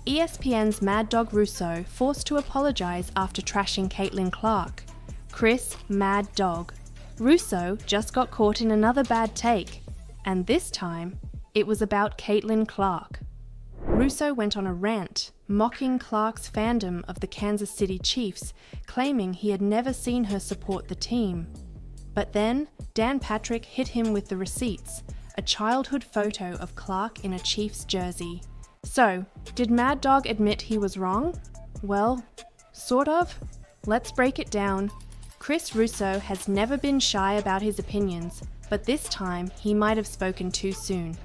ESPN's Mad Dog Russo forced to apologise after trashing Caitlin Clark. Chris Mad Dog. Russo just got caught in another bad take, and this time it was about Caitlin Clark. Russo went on a rant, mocking Clark's fandom of the Kansas City Chiefs, claiming he had never seen her support the team. But then, Dan Patrick hit him with the receipts, a childhood photo of Clark in a Chiefs jersey. So, did Mad Dog admit he was wrong? Well, sort of. Let's break it down. Chris Russo has never been shy about his opinions, but this time he might have spoken too soon.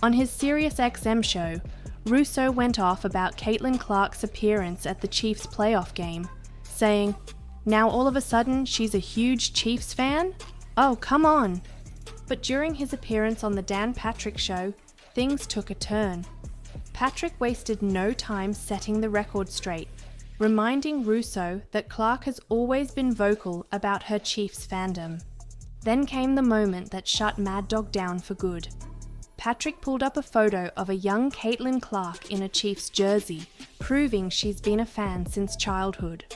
On his SiriusXM show, Russo went off about Caitlin Clark's appearance at the Chiefs playoff game, saying, "Now all of a sudden she's a huge Chiefs fan? Oh, come on." But during his appearance on the Dan Patrick show, things took a turn. Patrick wasted no time setting the record straight, reminding Russo that Clark has always been vocal about her Chiefs fandom. Then came the moment that shut Mad Dog down for good. Patrick pulled up a photo of a young Caitlin Clark in a Chiefs jersey, proving she's been a fan since childhood.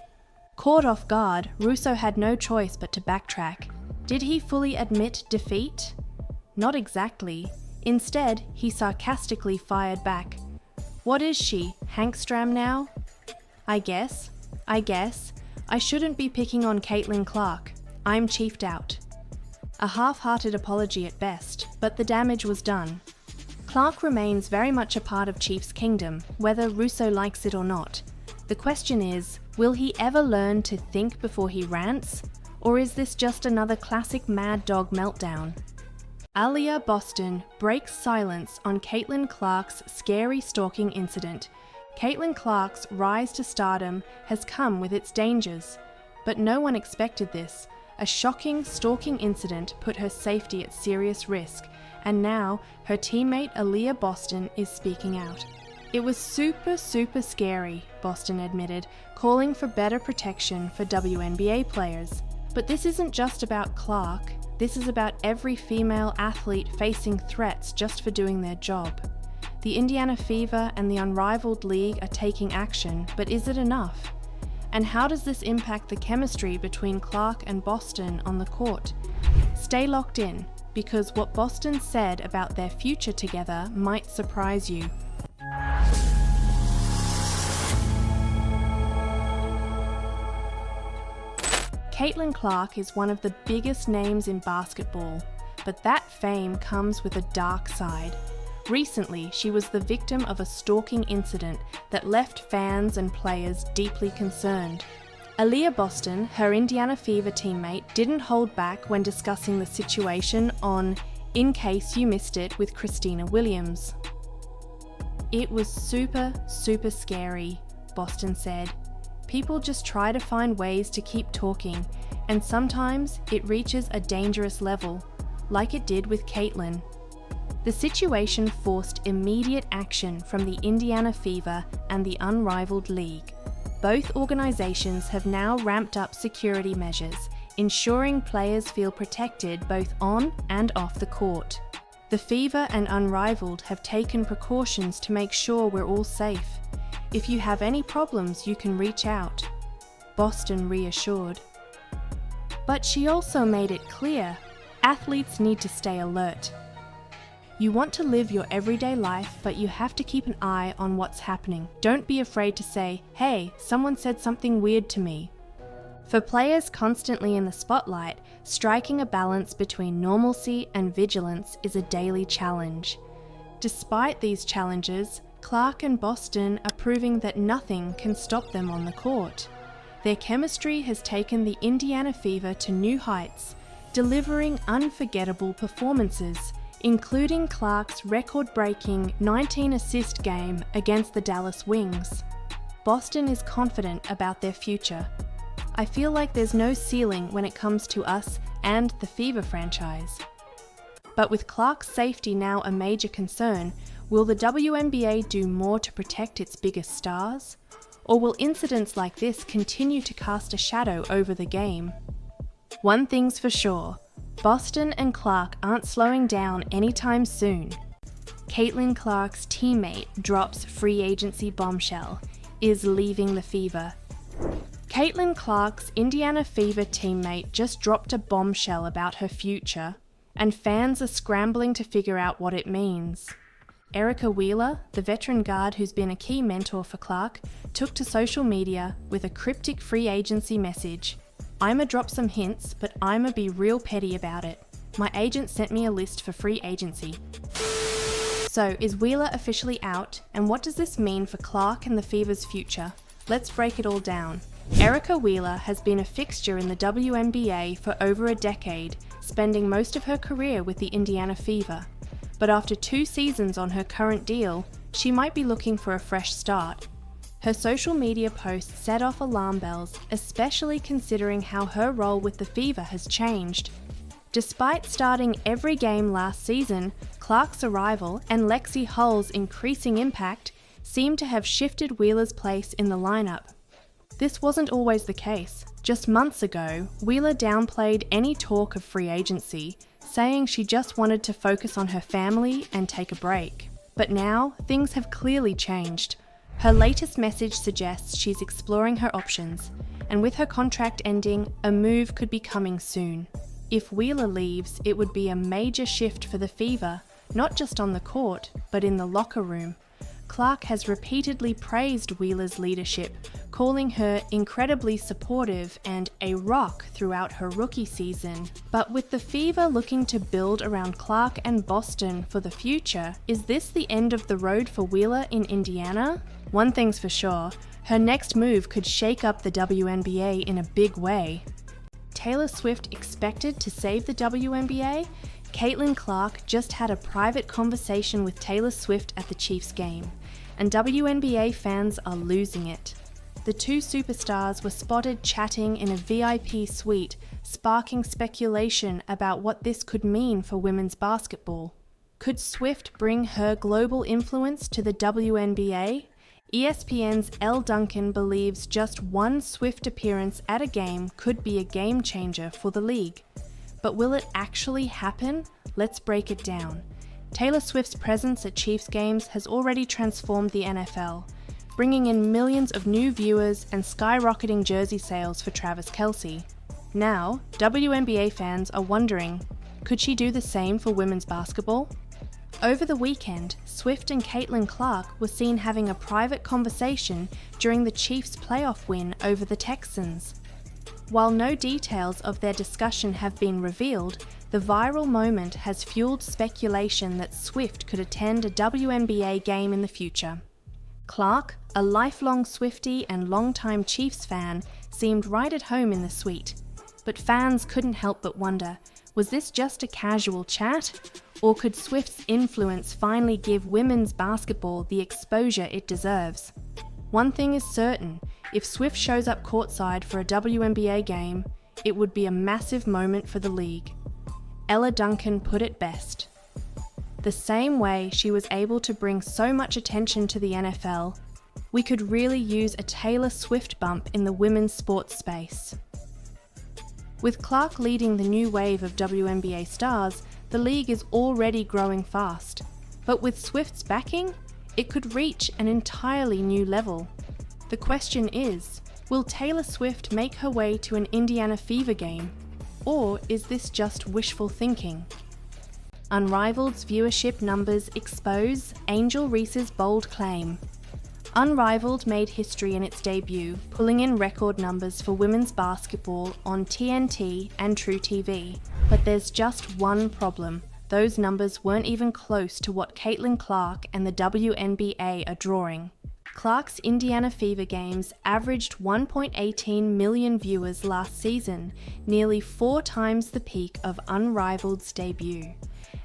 Caught off guard, Russo had no choice but to backtrack. Did he fully admit defeat? Not exactly. Instead, he sarcastically fired back. "What is she, Hankstram now? I guess. I shouldn't be picking on Caitlin Clark. I'm chiefed out." A half-hearted apology at best, but the damage was done. Clark remains very much a part of Chiefs Kingdom, whether Russo likes it or not. The question is, will he ever learn to think before he rants? Or is this just another classic Mad Dog meltdown? Aaliyah Boston breaks silence on Caitlin Clark's scary stalking incident. Caitlin Clark's rise to stardom has come with its dangers, but no one expected this. A shocking stalking incident put her safety at serious risk, and now her teammate Aaliyah Boston is speaking out. "It was super scary," Boston admitted, calling for better protection for WNBA players. But this isn't just about Clark, this is about every female athlete facing threats just for doing their job. The Indiana Fever and the Unrivaled League are taking action, but is it enough? And how does this impact the chemistry between Clark and Boston on the court? Stay locked in, because what Boston said about their future together might surprise you. Caitlin Clark is one of the biggest names in basketball, but that fame comes with a dark side. Recently, she was the victim of a stalking incident that left fans and players deeply concerned. Aaliyah Boston, her Indiana Fever teammate, didn't hold back when discussing the situation on In Case You Missed It with Christina Williams. "It was super scary," Boston said. "People just try to find ways to keep talking, and sometimes it reaches a dangerous level, like it did with Caitlin." The situation forced immediate action from the Indiana Fever and the Unrivaled League. Both organizations have now ramped up security measures, ensuring players feel protected both on and off the court. The Fever and Unrivaled have taken precautions to make sure we're all safe. "If you have any problems, you can reach out," Boston reassured. But she also made it clear, athletes need to stay alert. "You want to live your everyday life, but you have to keep an eye on what's happening. Don't be afraid to say, 'Hey, someone said something weird to me.'" For players constantly in the spotlight, striking a balance between normalcy and vigilance is a daily challenge. Despite these challenges, Clark and Boston are proving that nothing can stop them on the court. Their chemistry has taken the Indiana Fever to new heights, delivering unforgettable performances, including Clark's record-breaking 19-assist game against the Dallas Wings. Boston is confident about their future. "I feel like there's no ceiling when it comes to us and the Fever franchise." But with Clark's safety now a major concern, will the WNBA do more to protect its biggest stars? Or will incidents like this continue to cast a shadow over the game? One thing's for sure, Boston and Clark aren't slowing down anytime soon. Caitlin Clark's teammate drops free agency bombshell, is leaving the Fever. Caitlin Clark's Indiana Fever teammate just dropped a bombshell about her future, and fans are scrambling to figure out what it means. Erica Wheeler, the veteran guard who's been a key mentor for Clark, took to social media with a cryptic free agency message. "I'ma drop some hints, but I'ma be real petty about it. My agent sent me a list for free agency." So, is Wheeler officially out, and what does this mean for Clark and the Fever's future? Let's break it all down. Erica Wheeler has been a fixture in the WNBA for over a decade, spending most of her career with the Indiana Fever. But after 2 seasons on her current deal, she might be looking for a fresh start. Her social media posts set off alarm bells, especially considering how her role with the Fever has changed. Despite starting every game last season, Clark's arrival and Lexi Hull's increasing impact seem to have shifted Wheeler's place in the lineup. This wasn't always the case. Just months ago, Wheeler downplayed any talk of free agency, saying she just wanted to focus on her family and take a break. But now, things have clearly changed. Her latest message suggests she's exploring her options, and with her contract ending, a move could be coming soon. If Wheeler leaves, it would be a major shift for the Fever, not just on the court, but in the locker room. Clark has repeatedly praised Wheeler's leadership, calling her incredibly supportive and a rock throughout her rookie season. But with the Fever looking to build around Clark and Boston for the future, is this the end of the road for Wheeler in Indiana? One thing's for sure, her next move could shake up the WNBA in a big way. Taylor Swift expected to save the WNBA? Caitlin Clark just had a private conversation with Taylor Swift at the Chiefs game, and WNBA fans are losing it. The two superstars were spotted chatting in a VIP suite, sparking speculation about what this could mean for women's basketball. Could Swift bring her global influence to the WNBA? ESPN's Elle Duncan believes just one Swift appearance at a game could be a game changer for the league. But will it actually happen? Let's break it down. Taylor Swift's presence at Chiefs games has already transformed the NFL, bringing in millions of new viewers and skyrocketing jersey sales for Travis Kelce. Now, WNBA fans are wondering, could she do the same for women's basketball? Over the weekend, Swift and Caitlin Clark were seen having a private conversation during the Chiefs' playoff win over the Texans. While no details of their discussion have been revealed, the viral moment has fueled speculation that Swift could attend a WNBA game in the future. Clark, a lifelong Swiftie and longtime Chiefs fan, seemed right at home in the suite. But fans couldn't help but wonder, was this just a casual chat? Or could Swift's influence finally give women's basketball the exposure it deserves? One thing is certain, if Swift shows up courtside for a WNBA game, it would be a massive moment for the league. Ella Duncan put it best. The same way she was able to bring so much attention to the NFL, we could really use a Taylor Swift bump in the women's sports space. With Clark leading the new wave of WNBA stars, the league is already growing fast. But with Swift's backing, it could reach an entirely new level. The question is, will Taylor Swift make her way to an Indiana Fever game? Or is this just wishful thinking? Unrivaled's viewership numbers expose Angel Reese's bold claim. Unrivaled made history in its debut, pulling in record numbers for women's basketball on TNT and True TV. But there's just one problem. Those numbers weren't even close to what Caitlin Clark and the WNBA are drawing. Clark's Indiana Fever games averaged 1.18 million viewers last season, nearly 4 times the peak of Unrivaled's debut.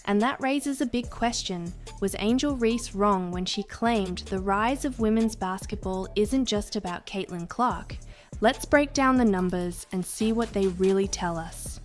And that raises a big question. Was Angel Reese wrong when she claimed the rise of women's basketball isn't just about Caitlin Clark? Let's break down the numbers and see what they really tell us.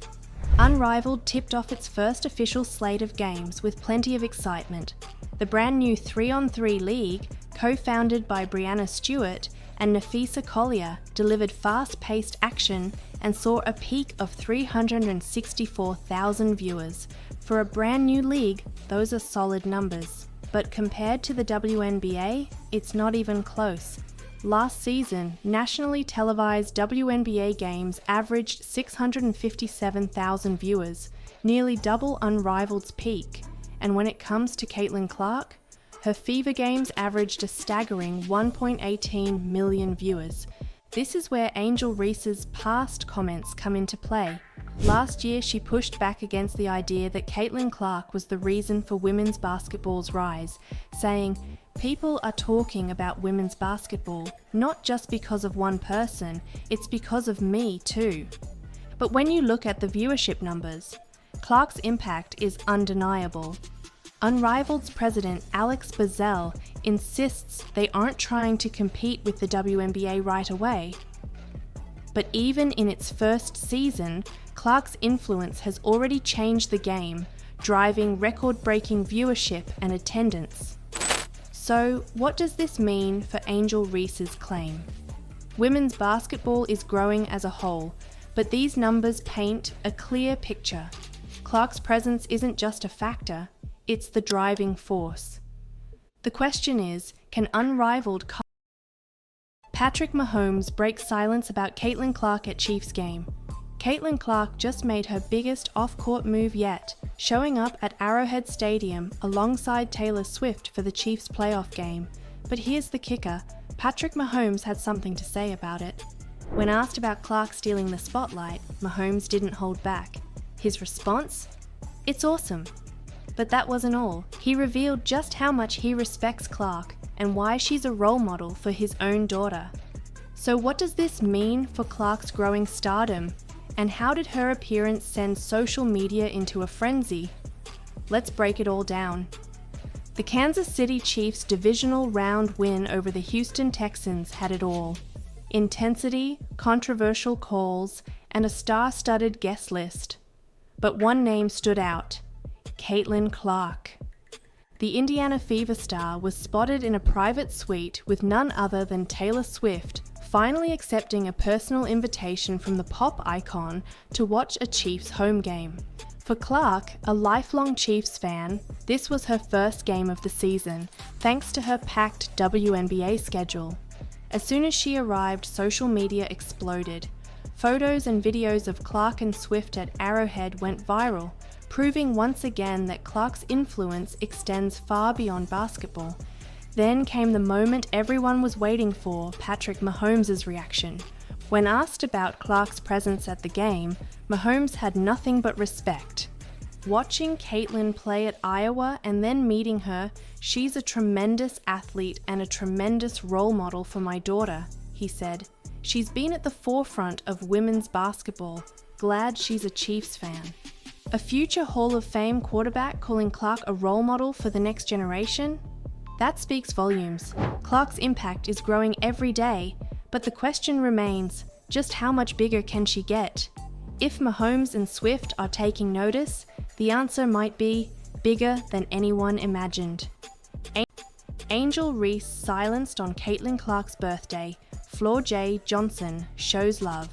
Unrivaled tipped off its first official slate of games with plenty of excitement. The brand new 3-on-3 league, co-founded by Brianna Stewart and Nafisa Collier, delivered fast-paced action and saw a peak of 364,000 viewers. For a brand new league, those are solid numbers. But compared to the WNBA, it's not even close. Last season, nationally televised WNBA games averaged 657,000 viewers, nearly double Unrivaled's peak. And when it comes to Caitlin Clark, her Fever games averaged a staggering 1.18 million viewers. This is where Angel Reese's past comments come into play. Last year, she pushed back against the idea that Caitlin Clark was the reason for women's basketball's rise, saying, "People are talking about women's basketball, not just because of one person, it's because of me too." But when you look at the viewership numbers, Clark's impact is undeniable. Unrivaled's president Alex Bazell insists they aren't trying to compete with the WNBA right away. But even in its first season, Clark's influence has already changed the game, driving record-breaking viewership and attendance. So, what does this mean for Angel Reese's claim? Women's basketball is growing as a whole, but these numbers paint a clear picture. Clark's presence isn't just a factor, it's the driving force. The question is, can Unrivaled Patrick Mahomes break silence about Caitlin Clark at Chiefs game? Caitlin Clark just made her biggest off-court move yet, showing up at Arrowhead Stadium alongside Taylor Swift for the Chiefs playoff game. But here's the kicker, Patrick Mahomes had something to say about it. When asked about Clark stealing the spotlight, Mahomes didn't hold back. His response? "It's awesome." But that wasn't all. He revealed just how much he respects Clark and why she's a role model for his own daughter. So what does this mean for Clark's growing stardom? And how did her appearance send social media into a frenzy? Let's break it all down. The Kansas City Chiefs' divisional round win over the Houston Texans had it all. Intensity, controversial calls, and a star-studded guest list. But one name stood out: Caitlin Clark. The Indiana Fever star was spotted in a private suite with none other than Taylor Swift, finally accepting a personal invitation from the pop icon to watch a Chiefs home game. For Clark, a lifelong Chiefs fan, this was her first game of the season, thanks to her packed WNBA schedule. As soon as she arrived, social media exploded. Photos and videos of Clark and Swift at Arrowhead went viral, proving once again that Clark's influence extends far beyond basketball. Then came the moment everyone was waiting for, Patrick Mahomes' reaction. When asked about Clark's presence at the game, Mahomes had nothing but respect. "Watching Caitlin play at Iowa and then meeting her, she's a tremendous athlete and a tremendous role model for my daughter," he said. "She's been at the forefront of women's basketball. Glad she's a Chiefs fan." A future Hall of Fame quarterback calling Clark a role model for the next generation? That speaks volumes. Clark's impact is growing every day, but the question remains, just how much bigger can she get? If Mahomes and Swift are taking notice, the answer might be bigger than anyone imagined. Angel Reese silenced on Caitlin Clark's birthday. Floor J. Johnson shows love.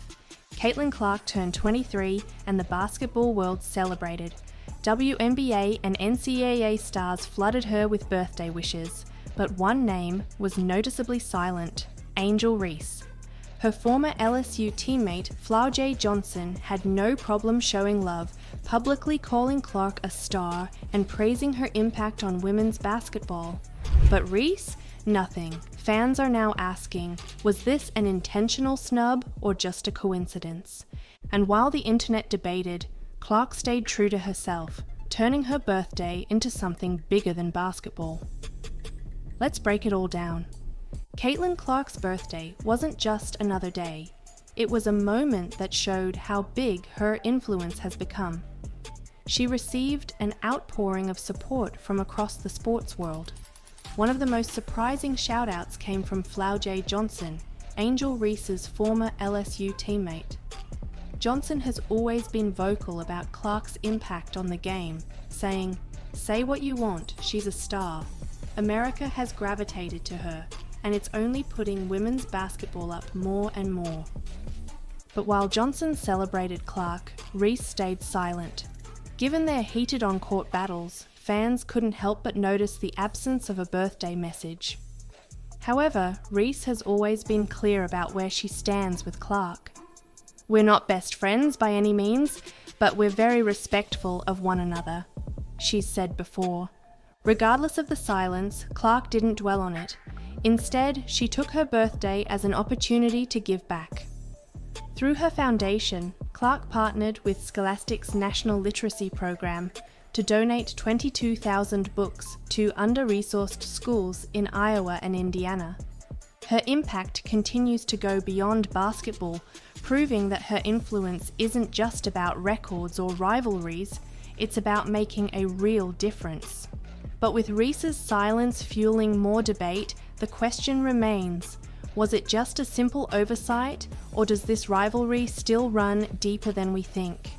Caitlin Clark turned 23 and the basketball world celebrated. WNBA and NCAA stars flooded her with birthday wishes, but one name was noticeably silent: Angel Reese. Her former LSU teammate, Flower J. Johnson, had no problem showing love, publicly calling Clark a star and praising her impact on women's basketball. But Reese? Nothing. Fans are now asking, was this an intentional snub or just a coincidence? And while the internet debated, Clark stayed true to herself, turning her birthday into something bigger than basketball. Let's break it all down. Caitlin Clark's birthday wasn't just another day. It was a moment that showed how big her influence has become. She received an outpouring of support from across the sports world. One of the most surprising shout-outs came from Flower J. Johnson, Angel Reese's former LSU teammate. Johnson has always been vocal about Clark's impact on the game, saying, "Say what you want, she's a star. America has gravitated to her, and it's only putting women's basketball up more and more." But while Johnson celebrated Clark, Reese stayed silent. Given their heated on-court battles, fans couldn't help but notice the absence of a birthday message. However, Reese has always been clear about where she stands with Clark. "We're not best friends by any means, but we're very respectful of one another," she's said before. Regardless of the silence, Clark didn't dwell on it. Instead, she took her birthday as an opportunity to give back. Through her foundation, Clark partnered with Scholastic's National Literacy Program to donate 22,000 books to under-resourced schools in Iowa and Indiana. Her impact continues to go beyond basketball, proving that her influence isn't just about records or rivalries, it's about making a real difference. But with Reese's silence fueling more debate, the question remains, was it just a simple oversight, or does this rivalry still run deeper than we think?